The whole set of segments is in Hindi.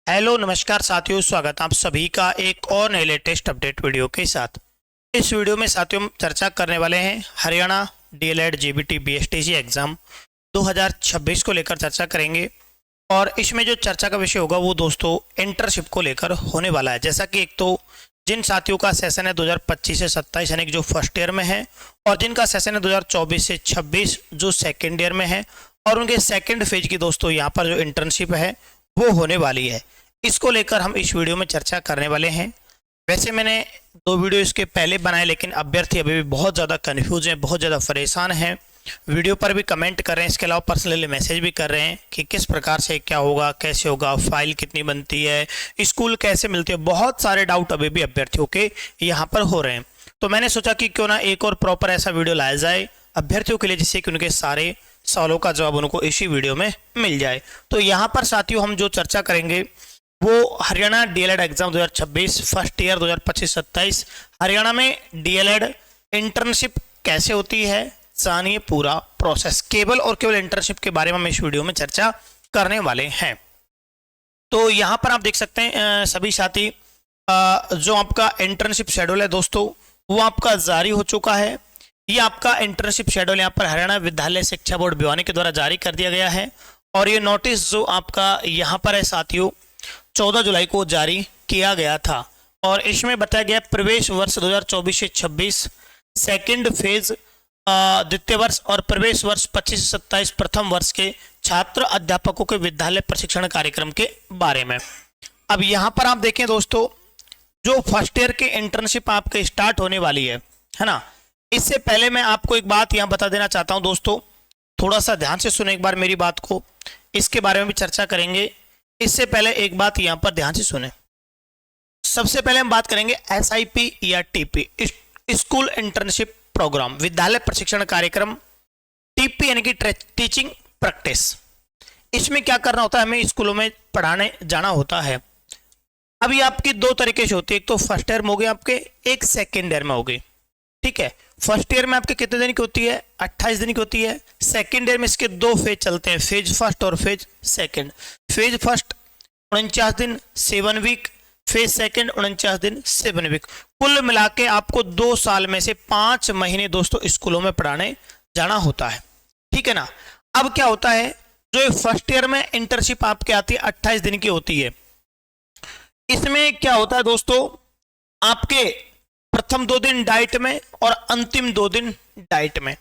हेलो नमस्कार साथियों, स्वागत आप सभी का एक और नए लेटेस्ट अपडेट वीडियो के साथ। इस वीडियो में साथियों हम चर्चा करने वाले हैं Haryana DElEd GBT BSTC exam 2026 को लेकर चर्चा करेंगे। और इसमें जो चर्चा का विषय होगा वो दोस्तों इंटर्नशिप को लेकर होने वाला है। जैसा कि एक तो जिन साथियों का सेशन है 2025 से 27 यानी कि जो फर्स्ट ईयर में है, और जिनका सेशन है 2024 से 26 जो सेकेंड ईयर में है, और उनके सेकेंड फेज की दोस्तों यहाँ पर जो इंटर्नशिप है वो होने वाली है। इसको लेकर हम इस वीडियो में चर्चा करने वाले हैं। वैसे मैंने 2 वीडियो इसके पहले बनाए, लेकिन अभ्यर्थी अभी भी बहुत ज़्यादा कन्फ्यूज हैं, बहुत ज़्यादा परेशान हैं। वीडियो पर भी कमेंट कर रहे हैं, इसके अलावा पर्सनली मैसेज भी कर रहे हैं कि किस प्रकार से क्या होगा, कैसे होगा, फाइल कितनी बनती है, स्कूल कैसे मिलती है। बहुत सारे डाउट अभी भी अभ्यर्थियों के यहाँ पर हो रहे हैं। तो मैंने सोचा कि क्यों ना एक और प्रॉपर ऐसा वीडियो लाया जाए अभ्यर्थियों के लिए, जिससे कि उनके सारे सवालों का जवाब उनको इसी वीडियो में मिल जाए। तो यहाँ पर साथियों हम जो चर्चा करेंगे वो Haryana DElEd exam 2026 first year 2025-27 Haryana में डीएलएड इंटर्नशिप कैसे होती है, जानिए पूरा प्रोसेस। केवल और केवल इंटर्नशिप के बारे में हम इस वीडियो में चर्चा करने वाले हैं। तो यहाँ पर आप देख सकते हैं सभी साथी, जो आपका इंटर्नशिप शेड्यूल है दोस्तों वो आपका जारी हो चुका है। ये आपका इंटर्नशिप शेड्यूल यहाँ पर हरियाणा विद्यालय शिक्षा बोर्ड भिवानी के द्वारा जारी कर दिया गया है। और ये नोटिस जो आपका यहाँ पर है साथियों 14 जुलाई को जारी किया गया था। और इसमें बताया गया प्रवेश वर्ष 2024 से 26 सेकेंड फेज द्वितीय वर्ष और प्रवेश वर्ष 25 से 27 प्रथम वर्ष के छात्र अध्यापकों के विद्यालय प्रशिक्षण कार्यक्रम के बारे में। अब यहाँ पर आप देखें दोस्तों, जो फर्स्ट ईयर के इंटर्नशिप आपके स्टार्ट होने वाली है ना, इससे पहले मैं आपको एक बात यहाँ बता देना चाहता हूँ दोस्तों, थोड़ा सा ध्यान से सुने एक बार मेरी बात को, इसके बारे में भी चर्चा करेंगे। इससे पहले एक बात यहाँ पर ध्यान से सुने। सबसे पहले हम बात करेंगे एसआईपी या टीपी, स्कूल इंटर्नशिप प्रोग्राम, विद्यालय प्रशिक्षण कार्यक्रम। टीपी यानी कि टीचिंग प्रैक्टिस। इसमें क्या करना होता है, हमें स्कूलों में पढ़ाने जाना होता है। अभी आपकी 2 तरीके से होती है, एक तो फर्स्ट ईयर में हो गई आपके, एक सेकेंड ईयर में हो गई। ठीक है, फर्स्ट ईयर में आपके कितने दिन की होती है, 28 दिन की होती है। सेकेंड ईयर में इसके 2 फेज चलते हैं, फेज फर्स्ट और फेज सेकेंड। फेज फर्स्ट 49 दिन 7 वीक, फेज सेकेंड 49 दिन 7 वीक। कुल मिला के आपको 2 साल में से 5 महीने दोस्तों स्कूलों में पढ़ाने जाना होता है। ठीक है ना। अब क्या होता है, जो फर्स्ट ईयर में इंटर्नशिप आपके आती है 28 दिन की होती है। इसमें क्या होता है दोस्तों, आपके प्रथम 2 दिन डाइट में और अंतिम 2 दिन डाइट में।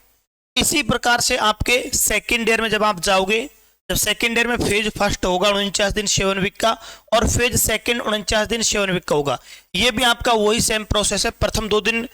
इसी प्रकार से आपके सेकेंड ईयर में जब आप जाओगे, जब सेकेंड ईयर में फेज फर्स्ट होगा 49 दिन 7 वीक का, और फेज सेकेंड 49 दिन 7 वीक का होगा। ये भी आपका वही सेम प्रोसेस है, प्रथम 2 दिन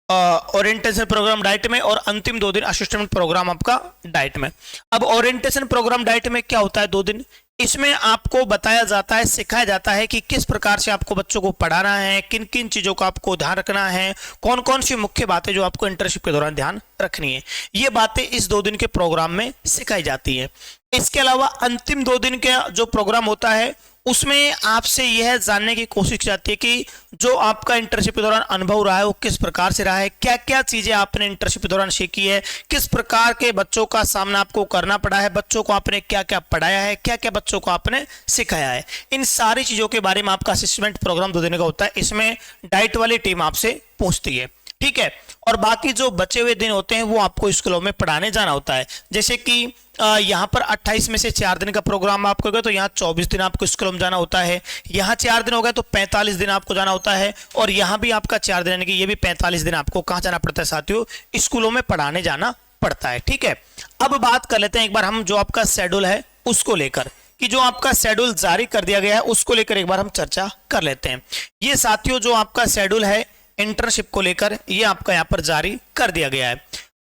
ओरिएंटेशन प्रोग्राम डाइट में और अंतिम 2 दिन असिस्टेंट प्रोग्राम आपका डाइट में। अब ओरिएंटेशन प्रोग्राम डाइट में क्या होता है, 2 दिन, इसमें आपको बताया जाता है, सिखाया जाता है कि किस प्रकार से आपको बच्चों को पढ़ाना है, किन किन चीजों का आपको ध्यान रखना है, कौन कौन सी मुख्य बातें जो आपको इंटर्नशिप के दौरान ध्यान रखनी है। ये बातें इस 2 दिन के प्रोग्राम में सिखाई जाती है। इसके अलावा अंतिम 2 दिन का जो प्रोग्राम होता है उसमें आपसे यह जानने की कोशिश की जाती है कि जो आपका इंटर्नशिप के दौरान अनुभव रहा है वो किस प्रकार से रहा है, क्या क्या चीजें आपने इंटर्नशिप के दौरान सीखी है, किस प्रकार के बच्चों का सामना आपको करना पड़ा है, बच्चों को आपने क्या क्या पढ़ाया है, क्या क्या बच्चों को आपने सिखाया है। इन सारी चीजों के बारे में आपका असेसमेंट प्रोग्राम 2 दिन का होता है। इसमें डाइट वाली टीम आपसे पूछती है। ठीक है, और बाकी जो बचे हुए दिन होते हैं वो आपको स्कूलों में पढ़ाने जाना होता है। जैसे कि यहाँ पर 28 में से 4 दिन का प्रोग्राम आपको हो गया, तो यहाँ 24 दिन आपको स्कूलों में जाना होता है। यहाँ 4 दिन हो गए तो 45 दिन आपको जाना होता है। और यहाँ भी आपका 4 दिन यानी कि ये भी 45 दिन आपको कहाँ जाना पड़ता है साथियों, स्कूलों में पढ़ाने जाना पड़ता है। ठीक है, अब बात कर लेते हैं एक बार हम जो आपका शेड्यूल है उसको लेकर, कि जो आपका शेड्यूल जारी कर दिया गया है उसको लेकर एक बार हम चर्चा कर लेते हैं। ये साथियों जो आपका शेड्यूल है इंटर्नशिप को लेकर, ये आपका यहाँ पर जारी कर दिया गया है।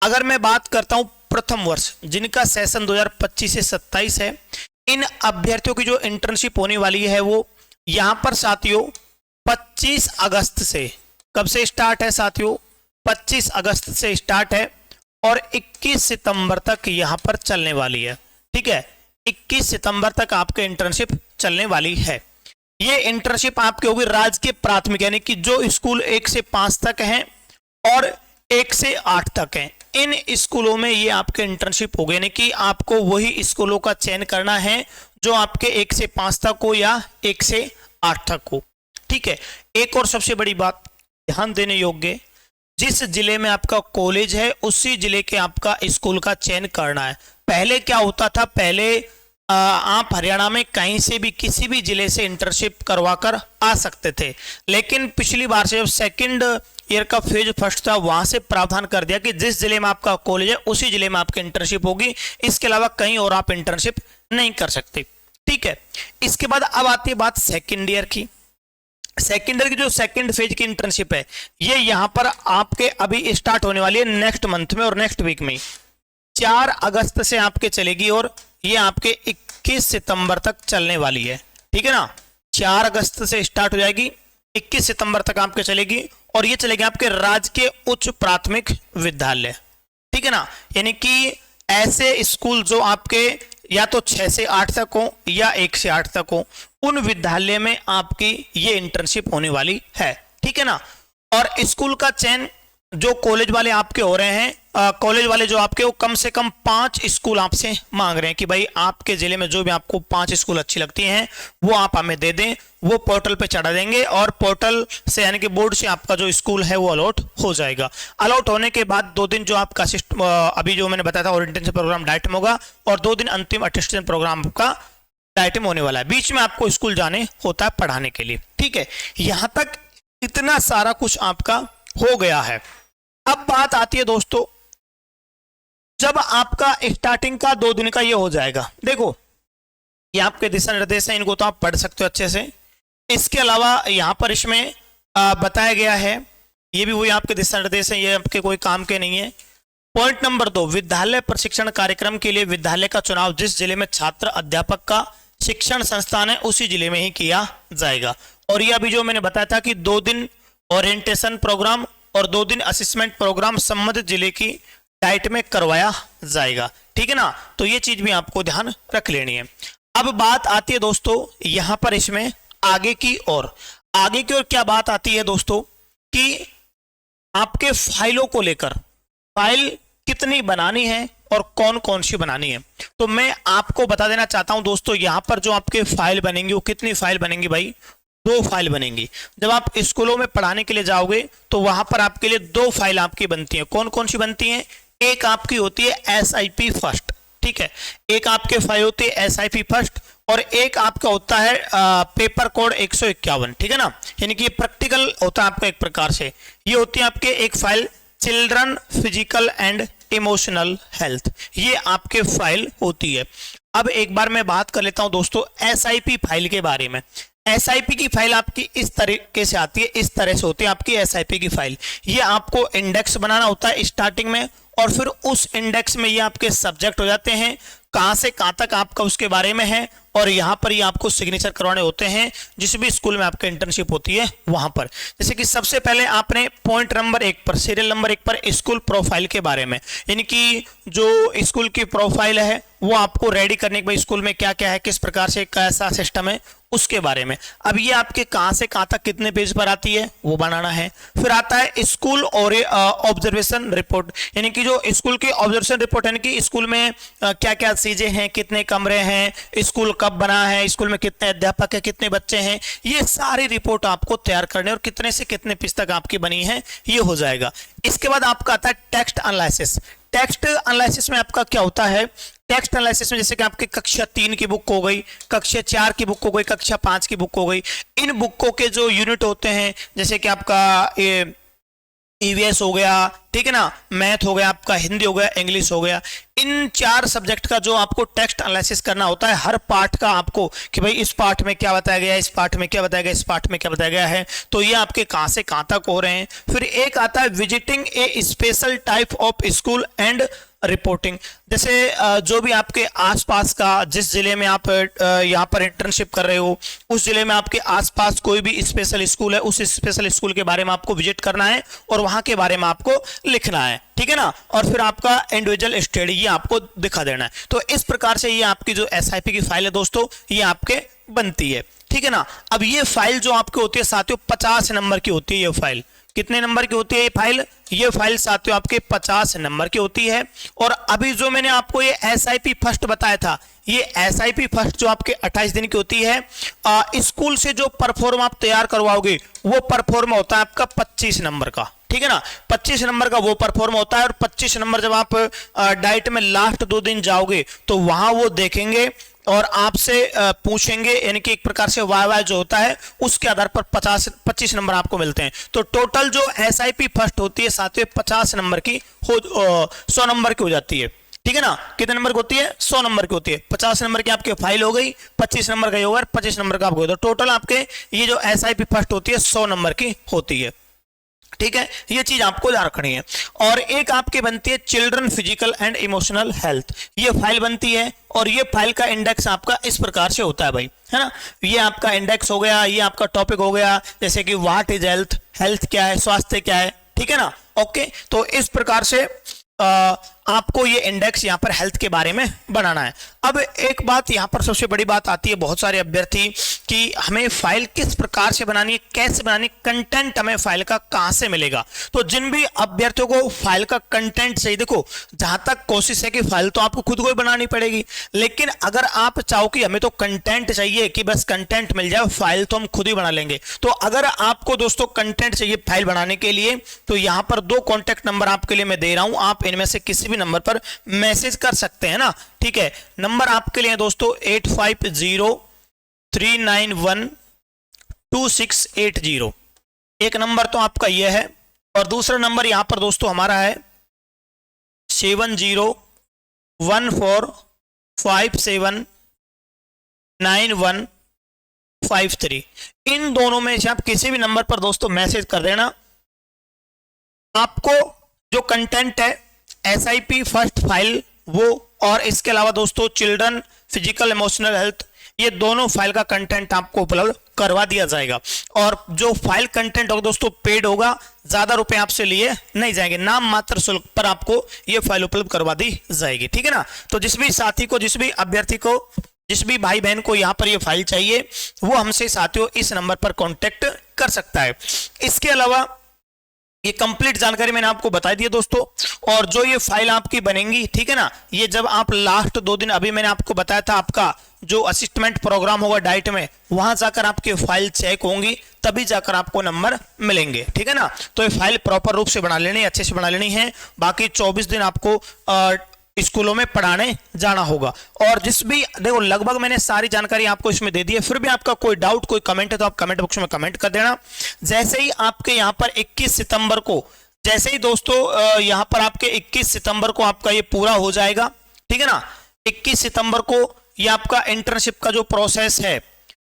अगर मैं बात करता हूं प्रथम वर्ष जिनका सेशन 2025 से 27 है, इन अभ्यर्थियों की जो इंटर्नशिप होने वाली है वो यहां पर साथियों 25 अगस्त से, कब से स्टार्ट है साथियों, 25 अगस्त से स्टार्ट है और 21 सितंबर तक यहां पर चलने वाली है। ठीक है, 21 सितंबर तक आपके इंटर्नशिप चलने वाली है। ये इंटर्नशिप आपके होगी राजकीय प्राथमिक यानी कि जो स्कूल 1 से 5 तक हैं और 1 से 8 तक हैं, इन स्कूलों में ये आपके इंटर्नशिप हो गए, यानी कि आपको वही स्कूलों का चयन करना है जो आपके 1 से 5 तक हो या 1 से 8 तक हो। ठीक है, एक और सबसे बड़ी बात ध्यान देने योग्य, जिस जिले में आपका कॉलेज है उसी जिले के आपका स्कूल का चयन करना है। पहले क्या होता था, पहले आप हरियाणा में कहीं से भी किसी भी जिले से इंटर्नशिप करवा कर आ सकते थे, लेकिन पिछली बार से जब सेकंड ईयर का फेज फर्स्ट था वहां से प्रावधान कर दिया कि जिस जिले में आपका कॉलेज है उसी जिले में आपकी इंटर्नशिप होगी, इसके अलावा कहीं और आप इंटर्नशिप नहीं कर सकते। ठीक है, इसके बाद अब आती है बात सेकेंड ईयर की। सेकेंड ईयर की जो सेकंड फेज की इंटर्नशिप है ये यहां पर आपके अभी स्टार्ट होने वाली है नेक्स्ट मंथ में और नेक्स्ट वीक में 4 अगस्त से आपके चलेगी और ये आपके 21 सितंबर तक चलने वाली है। ठीक है ना, 4 अगस्त से स्टार्ट हो जाएगी, 21 सितंबर तक आपके चलेगी और ये चलेगी आपके राजकीय उच्च प्राथमिक विद्यालय। ठीक है ना, यानी कि ऐसे स्कूल जो आपके या तो 6 से 8 तक हो या 1 से 8 तक हो, उन विद्यालय में आपकी ये इंटर्नशिप होने वाली है। ठीक है ना, और स्कूल का चयन जो कॉलेज वाले आपके हो रहे हैं, कॉलेज वाले जो आपके वो कम से कम 5 स्कूल आपसे मांग रहे हैं कि भाई आपके जिले में जो भी आपको 5 स्कूल अच्छी लगती हैं वो आप हमें दे दें, वो पोर्टल पे चढ़ा देंगे और पोर्टल से यानी कि बोर्ड से आपका जो स्कूल है वो अलॉट हो जाएगा। अलॉट होने के बाद 2 दिन जो आपका अभी जो मैंने बताया था ओरिएंटेशन प्रोग्राम डाइट में होगा और 2 दिन अंतिम अटेस्टेशन प्रोग्राम का डाइट में होने वाला है। बीच में आपको स्कूल जाने होता है पढ़ाने के लिए। ठीक है, यहां तक इतना सारा कुछ आपका हो गया है। अब बात आती है दोस्तों, जब आपका स्टार्टिंग का 2 दिन का ये हो जाएगा, देखो ये आपके दिशा निर्देश हैं, इनको तो आप पढ़ सकते हो अच्छे से। इसके अलावा यहां पर इसमें बताया गया है, ये भी वही आपके दिशा निर्देश हैं, ये आपके कोई काम के नहीं है। पॉइंट नंबर 2, विद्यालय प्रशिक्षण कार्यक्रम के लिए विद्यालय का चुनाव जिस जिले में छात्र अध्यापक का शिक्षण संस्थान है उसी जिले में ही किया जाएगा। और ये अभी जो मैंने बताया था कि 2 दिन ओरिएंटेशन प्रोग्राम और 2 दिन असेसमेंट प्रोग्राम संबंधित जिले की डाइट में करवाया जाएगा। ठीक है ना, तो ये चीज भी आपको ध्यान रख लेनी है। अब बात आती है दोस्तों यहां पर इसमें आगे की ओर क्या बात आती है दोस्तों कि आपके फाइलों को लेकर, फाइल कितनी बनानी है और कौन कौन सी बनानी है। तो मैं आपको बता देना चाहता हूं दोस्तों, यहां पर जो आपके फाइल बनेंगी वो कितनी फाइल बनेंगी भाई, 2 फाइल बनेंगी। जब आप स्कूलों में पढ़ाने के लिए जाओगे तो वहां पर आपके लिए 2 फाइल आपकी बनती है। कौन कौन सी बनती हैं, एक आपकी होती है SIP फर्स्ट। ठीक है, एक आपके फाइल होती है SIP फर्स्ट और एक आपका होता है पेपर कोड 151। ठीक है ना, यानी कि ये प्रैक्टिकल होता है आपका एक प्रकार से। ये होती है आपके एक file children physical and emotional health, ये आपके फाइल होती है। अब एक बार मैं बात कर लेता हूं दोस्तों SIP फाइल के बारे में। SIP की फाइल आपकी इस तरीके से आती है, इस तरह से होती है आपकी SIP की फाइल। ये आपको इंडेक्स बनाना होता है स्टार्टिंग में और फिर उस इंडेक्स में ये आपके सब्जेक्ट हो जाते हैं, कहां से कहां तक आपका उसके बारे में है और यहां पर ये आपको सिग्नेचर करवाने होते हैं जिस भी स्कूल में आपका इंटर्नशिप होती है वहां पर। जैसे कि सबसे पहले आपने पॉइंट नंबर 1 पर, सीरियल नंबर 1 पर स्कूल प्रोफाइल के बारे में, यानी कि जो स्कूल की प्रोफाइल है वो आपको रेडी करने के बाद स्कूल में क्या क्या है, किस प्रकार से कैसा सिस्टम है उसके बारे में। अब ये आपके कहां से कहां तक कितने पेज पर आती है वो बनाना है। फिर आता है स्कूल और ऑब्जर्वेशन रिपोर्ट, यानी कि जो स्कूल की ऑब्जर्वेशन रिपोर्ट यानी कि स्कूल में क्या क्या चीजें हैं, कितने कमरे हैं, स्कूल कब बना है, स्कूल में कितने अध्यापक है, कितने बच्चे हैं, ये सारी रिपोर्ट आपको तैयार करने और कितने से कितने पेज तक आपकी बनी है ये हो जाएगा। इसके बाद आपका आता है टेक्स्ट एनालिसिस। टेक्स्ट एनालिसिस में आपका क्या होता है, टेक्स्ट एनालिसिस में जैसे कि आपकी कक्षा 3 की बुक हो गई, कक्षा 4 की बुक हो गई, कक्षा 5 की बुक हो गई, इन बुकों के जो यूनिट होते हैं जैसे कि आपका EVS हो गया, ठीक है ना, मैथ हो गया, आपका हिंदी हो गया, इंग्लिश हो गया, इन 4 सब्जेक्ट का जो आपको टेक्स्ट एनालिसिस करना होता है हर पार्ट का आपको कि भाई इस पार्ट में क्या बताया गया है, इस पार्ट में क्या बताया गया, इस पार्ट में क्या बताया गया है, तो ये आपके कहां से कहां तक हो रहे हैं। फिर एक आता है visiting A special type of school and reporting, जैसे जो भी आपके आसपास का, जिस जिले में आप यहाँ पर इंटर्नशिप कर रहे हो उस जिले में आपके आसपास कोई भी स्पेशल स्कूल है, उस स्पेशल स्कूल के बारे में आपको विजिट करना है और वहां के बारे में आपको लिखना है, ठीक है ना, और फिर आपका इंडिविजुअल स्टडी ये आपको दिखा देना है। तो इस प्रकार से ये आपकी जो SIP की फाइल है दोस्तों ये आपके बनती है, ठीक है ना। अब ये फाइल जो आपकी होती है साथियों 50 नंबर की होती है ये फाइल, कितने नंबर की होती है ये फाइल साथियों आपके 50 नंबर की होती है। और अभी जो मैंने आपको ये SIP फर्स्ट बताया था, ये SIP फर्स्ट जो आपके 28 दिन की होती है, स्कूल से जो परफॉर्म आप तैयार करवाओगे वो परफॉर्म होता है आपका 25 नंबर का, ठीक है ना। 25 नंबर का वो परफॉर्म होता है। और 25 नंबर जब आप डाइट में लास्ट 2 दिन जाओगे तो वहां वो देखेंगे और आपसे पूछेंगे, यानी कि एक प्रकार से वाई जो होता है उसके आधार पर 25 नंबर आपको मिलते हैं। तो टोटल जो SIP फर्स्ट होती है साथियों 50 नंबर की 100 नंबर की हो जाती है, ठीक है ना। कितने नंबर की होती है? 100 नंबर की होती है। 50 नंबर की आपकी फाइल हो गई, 25 नंबर का होगा, 25 नंबर का आपको, तो टोटल आपके ये जो SIP फर्स्ट होती है 100 नंबर की होती है, ठीक है। ये चीज आपको याद रखनी है। और एक आपकी बनती है children physical and emotional health, ये फाइल बनती है। और ये फाइल का इंडेक्स आपका इस प्रकार से होता है भाई, है ना। ये आपका इंडेक्स हो गया, ये आपका टॉपिक हो गया, जैसे कि व्हाट इज हेल्थ, हेल्थ क्या है, स्वास्थ्य क्या है, ठीक है ना। ओके, तो इस प्रकार से आपको ये इंडेक्स यहाँ पर हेल्थ के बारे में बनाना है। अब एक बात यहाँ पर सबसे बड़ी बात आती है बहुत सारे अभ्यर्थी कि हमें फाइल किस प्रकार से बनानी है, कैसे बनानी, कंटेंट हमें फाइल का कहां से मिलेगा। तो जिन भी अभ्यर्थियों को फाइल का कंटेंट चाहिए, देखो जहां तक कोशिश है कि फाइल तो आपको खुद को ही बनानी पड़ेगी, लेकिन अगर आप चाहो कि हमें तो कंटेंट चाहिए कि बस कंटेंट मिल जाए, फाइल तो हम खुद ही बना लेंगे। तो अगर आपको दोस्तों कंटेंट चाहिए फाइल बनाने के लिए, तो यहां पर 2 कॉन्टेक्ट नंबर आपके लिए मैं दे रहा हूं, आप इनमें से किसी भी नंबर पर मैसेज कर सकते हैं ना, ठीक है। नंबर आपके लिए दोस्तों 8503912680, एक नंबर तो आपका यह है। और दूसरा नंबर यहां पर दोस्तों हमारा है 7014579153। इन दोनों में से आप किसी भी नंबर पर दोस्तों मैसेज कर देना। आपको जो कंटेंट है SIP फर्स्ट फाइल वो, और इसके अलावा दोस्तों चिल्ड्रन फिजिकल इमोशनल हेल्थ, ये दोनों फाइल का कंटेंट आपको उपलब्ध करवा दिया जाएगा। और जो फाइल कंटेंट होगा दोस्तों पेड होगा, ज्यादा रुपए आपसे लिए नहीं जाएंगे, नाम मात्र शुल्क पर आपको ये फाइल उपलब्ध करवा दी जाएगी, ठीक है ना। तो जिस भी साथी को, जिस भी अभ्यर्थी को, जिस भी भाई बहन को यहाँ पर ये फाइल चाहिए, वो हमसे साथियों इस नंबर पर कॉन्टेक्ट कर सकता है। इसके अलावा ये कंप्लीट जानकारी मैंने आपको बता दी है दोस्तों। और जो ये फाइल आपकी बनेंगी, ठीक है ना, ये जब आप लास्ट 2 दिन, अभी मैंने आपको बताया था आपका जो असिस्टमेंट प्रोग्राम होगा डाइट में, वहां जाकर आपकी फाइल चेक होंगी, तभी जाकर आपको नंबर मिलेंगे, ठीक है ना। तो ये फाइल प्रॉपर रूप से बना लेनी है, अच्छे से बना लेनी है। बाकी 24 दिन आपको स्कूलों में पढ़ाने जाना होगा। और जिस भी, देखो लगभग मैंने सारी जानकारी आपको इसमें दे दी है, फिर भी आपका कोई डाउट, कोई कमेंट है तो आप कमेंट बॉक्स में कमेंट कर देना। जैसे ही आपके यहाँ पर 21 सितंबर को, जैसे ही दोस्तों यहाँ पर आपके 21 सितंबर को आपका ये पूरा हो जाएगा, ठीक है ना। 21 सितंबर को ये आपका इंटर्नशिप का जो प्रोसेस है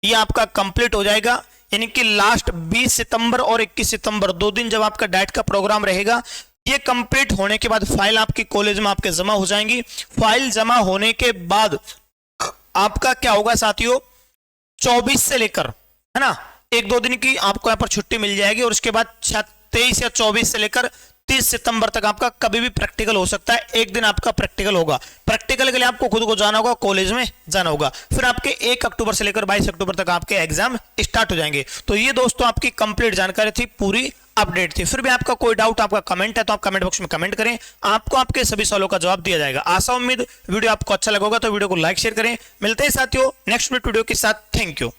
ये आपका कंप्लीट हो जाएगा, यानी कि लास्ट 20 सितंबर और 21 सितंबर 2 दिन जब आपका डाइट का प्रोग्राम रहेगा, ये कंप्लीट होने के बाद फाइल आपकी कॉलेज में आपके जमा हो जाएंगी। फाइल जमा होने के बाद आपका क्या होगा साथियों, 24 से लेकर, है ना, 1-2 दिन की आपको यहाँ पर छुट्टी मिल जाएगी। और उसके बाद 23 या 24 से लेकर 30 सितंबर तक आपका कभी भी प्रैक्टिकल हो सकता है। एक दिन आपका प्रैक्टिकल होगा, प्रैक्टिकल के लिए आपको खुद को जाना होगा, कॉलेज में जाना होगा। फिर आपके 1 अक्टूबर से लेकर 22 अक्टूबर तक आपके एग्जाम स्टार्ट हो जाएंगे। तो ये दोस्तों आपकी कंप्लीट जानकारी थी, पूरी अपडेट थी। फिर भी आपका कोई डाउट, आपका कमेंट है तो आप कमेंट बॉक्स में कमेंट करें, आपको आपके सभी सवालों का जवाब दिया जाएगा। आशा उम्मीद वीडियो आपको अच्छा लगा होगा, तो वीडियो को लाइक शेयर करें। मिलते हैं साथियों नेक्स्ट वीडियो के साथ। Thank you.